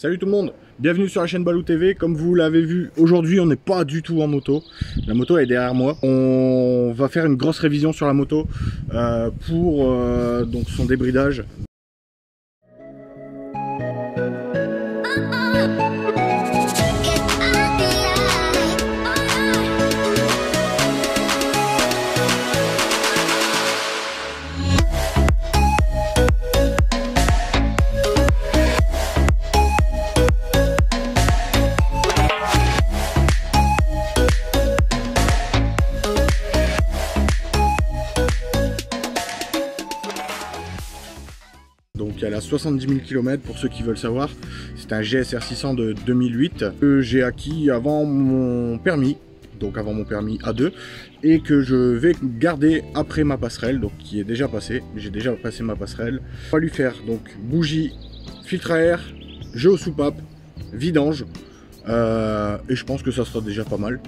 Salut tout le monde, bienvenue sur la chaîne Balou TV. Comme vous l'avez vu, aujourd'hui on n'est pas du tout en moto. La moto est derrière moi. On va faire une grosse révision sur la moto pour donc son débridage. Donc elle a 70 000 km pour ceux qui veulent savoir. C'est un GSR 600 de 2008 que j'ai acquis avant mon permis, donc avant mon permis A2, et que je vais garder après ma passerelle, donc qui est déjà passée. J'ai déjà passé ma passerelle. On va lui faire donc bougie, filtre à air, jeu aux soupapes, vidange. Et je pense que ça sera déjà pas mal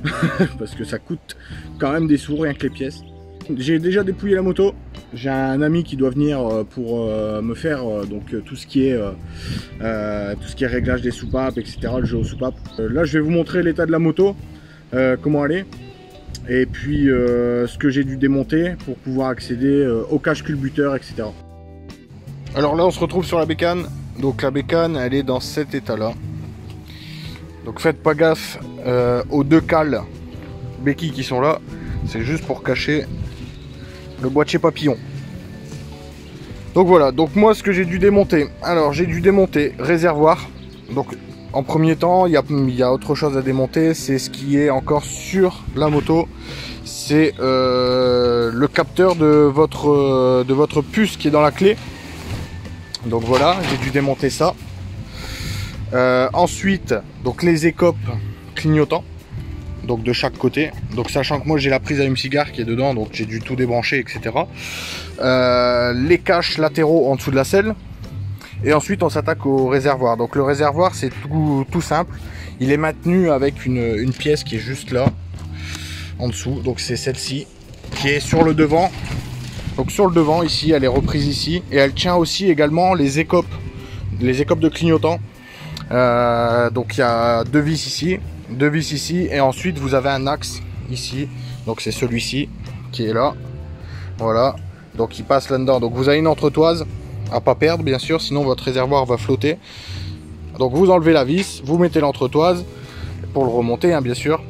parce que ça coûte quand même des sous rien que les pièces. J'ai déjà dépouillé la moto. J'ai un ami qui doit venir pour me faire donc tout ce qui est réglage des soupapes, etc. Le jeu aux soupapes. Là, je vais vous montrer l'état de la moto, comment elle est, et puis ce que j'ai dû démonter pour pouvoir accéder au cache culbuteur, etc. Alors là, on se retrouve sur la bécane. Donc la bécane, elle est dans cet état-là. Donc faites pas gaffe aux deux cales béquilles qui sont là. C'est juste pour cacher le boîtier papillon. Donc voilà, donc moi ce que j'ai dû démonter, alors j'ai dû démonter réservoir. Donc en premier temps, il y a autre chose à démonter, c'est ce qui est encore sur la moto, c'est le capteur de votre puce qui est dans la clé. Donc voilà, j'ai dû démonter ça. Ensuite, donc les écopes clignotants, donc de chaque côté. Donc sachant que moi j'ai la prise allume-cigare qui est dedans, donc j'ai dû tout débrancher, etc. Les caches latéraux en dessous de la selle. Et ensuite on s'attaque au réservoir. Donc le réservoir c'est tout simple. Il est maintenu avec une pièce qui est juste là, en dessous. Donc c'est celle-ci, qui est sur le devant. Donc sur le devant ici, elle est reprise ici. Et elle tient aussi également les écopes de clignotant. Donc il y a deux vis ici, et ensuite vous avez un axe ici, donc c'est celui-ci qui est là, voilà, donc il passe là-dedans. Donc vous avez une entretoise à pas perdre bien sûr, sinon votre réservoir va flotter. Donc vous enlevez la vis, vous mettez l'entretoise pour le remonter, hein, bien sûr,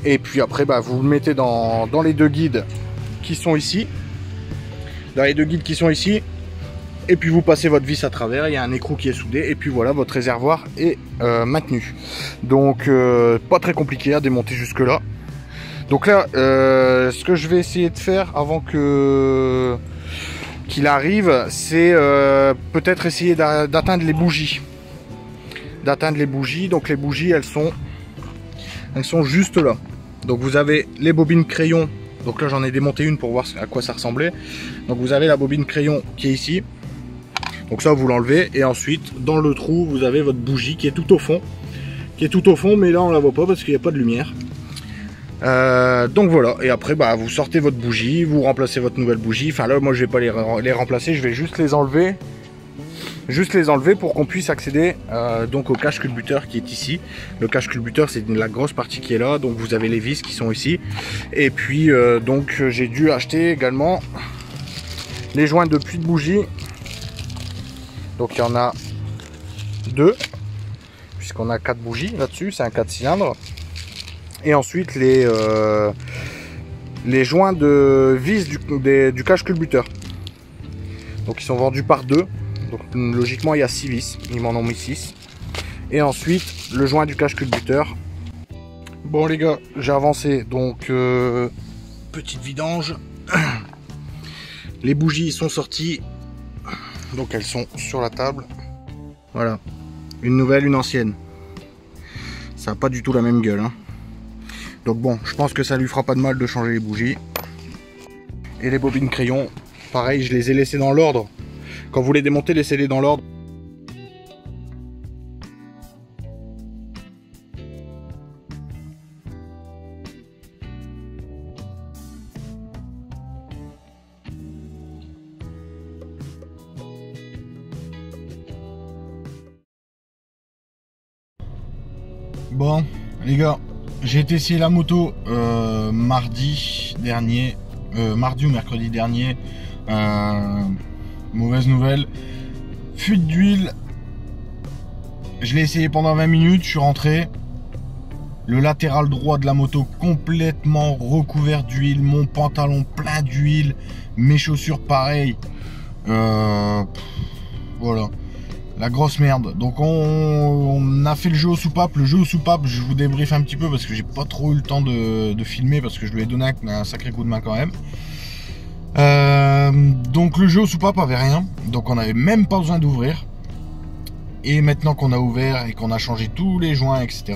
et puis après vous le mettez dans les deux guides qui sont ici, et puis vous passez votre vis à travers, il y a un écrou qui est soudé, et puis voilà, votre réservoir est maintenu. Donc pas très compliqué à démonter jusque là. Donc là, ce que je vais essayer de faire avant qu'il arrive, c'est peut-être essayer d'atteindre les bougies. Donc les bougies, elles sont juste là. Donc vous avez les bobines crayon. Donc là j'en ai démonté une pour voir à quoi ça ressemblait. Donc vous avez la bobine crayon qui est ici. Donc ça vous l'enlevez, et ensuite dans le trou vous avez votre bougie qui est tout au fond. Mais là on la voit pas parce qu'il n'y a pas de lumière. Donc voilà, et après vous sortez votre bougie, vous remplacez votre nouvelle bougie. Enfin là moi je vais pas les remplacer, je vais juste les enlever. Pour qu'on puisse accéder donc au cache culbuteur qui est ici. Le cache culbuteur c'est la grosse partie qui est là. Donc vous avez les vis qui sont ici. Et puis donc j'ai dû acheter également les joints de puits de bougie. Donc il y en a deux, puisqu'on a 4 bougies là-dessus, c'est un 4 cylindres. Et ensuite les joints de vis du cache culbuteur. Donc ils sont vendus par deux. Donc logiquement il y a 6 vis, ils m'en ont mis 6. Et ensuite le joint du cache culbuteur. Bon les gars, j'ai avancé, donc petite vidange. Les bougies sont sorties. Donc elles sont sur la table. Voilà. Une nouvelle, une ancienne. Ça n'a pas du tout la même gueule, hein. Donc bon, je pense que ça lui fera pas de mal de changer les bougies. Et les bobines crayon, pareil, je les ai laissées dans l'ordre. Quand vous les démontez, laissez-les dans l'ordre. Bon, les gars, j'ai essayé la moto mardi dernier, mardi ou mercredi dernier. Mauvaise nouvelle, fuite d'huile. Je l'ai essayé pendant 20 minutes, je suis rentré. Le latéral droit de la moto complètement recouvert d'huile, mon pantalon plein d'huile, mes chaussures pareil. Voilà, la grosse merde. Donc on a fait le jeu aux soupapes. Le jeu aux soupapes, je vous débriefe un petit peu parce que j'ai pas trop eu le temps de filmer parce que je lui ai donné un sacré coup de main quand même. Donc le jeu aux soupapes avait rien, donc on n'avait même pas besoin d'ouvrir. Et maintenant qu'on a ouvert et qu'on a changé tous les joints, etc.,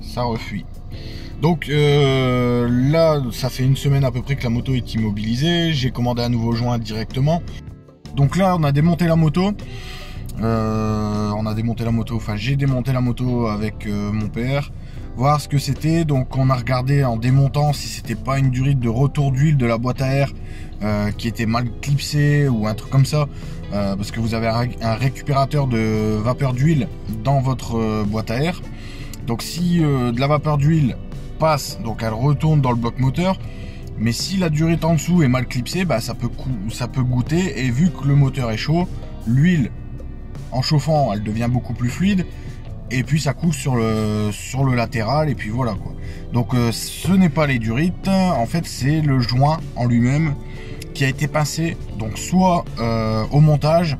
ça refuit. Donc là, ça fait une semaine à peu près que la moto est immobilisée. J'ai commandé un nouveau joint directement. Donc là, on a démonté la moto. Enfin j'ai démonté la moto avec mon père, voir ce que c'était. Donc on a regardé en démontant si c'était pas une durite de retour d'huile de la boîte à air qui était mal clipsée ou un truc comme ça, parce que vous avez un récupérateur de vapeur d'huile dans votre boîte à air. Donc si de la vapeur d'huile passe, donc elle retourne dans le bloc moteur. Mais si la durite en dessous est mal clipsée, bah, ça peut goûter. Et vu que le moteur est chaud, l'huile en chauffant, elle devient beaucoup plus fluide. Et puis ça coule sur le latéral. Et puis voilà quoi. Donc ce n'est pas les durites. En fait, c'est le joint en lui-même qui a été pincé. Donc soit au montage,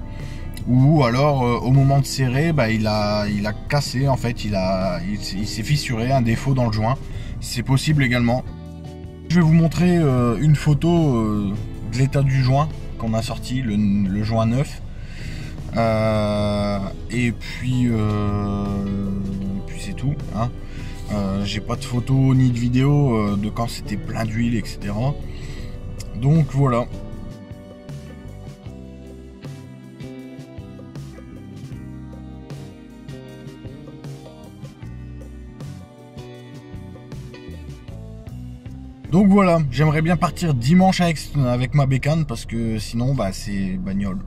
ou alors au moment de serrer, bah, il a cassé. En fait, il s'est fissuré, un défaut dans le joint. C'est possible également. Je vais vous montrer une photo de l'état du joint qu'on a sorti, le joint neuf. Et puis c'est tout. Hein. J'ai pas de photo ni de vidéo de quand c'était plein d'huile, etc. Donc voilà. Donc voilà, j'aimerais bien partir dimanche avec ma bécane parce que sinon bah c'est bagnole.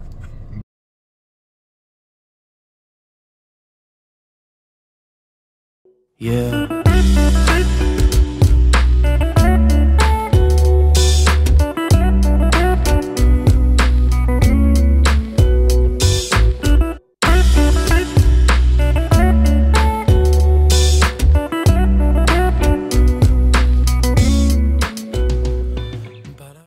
Yeah.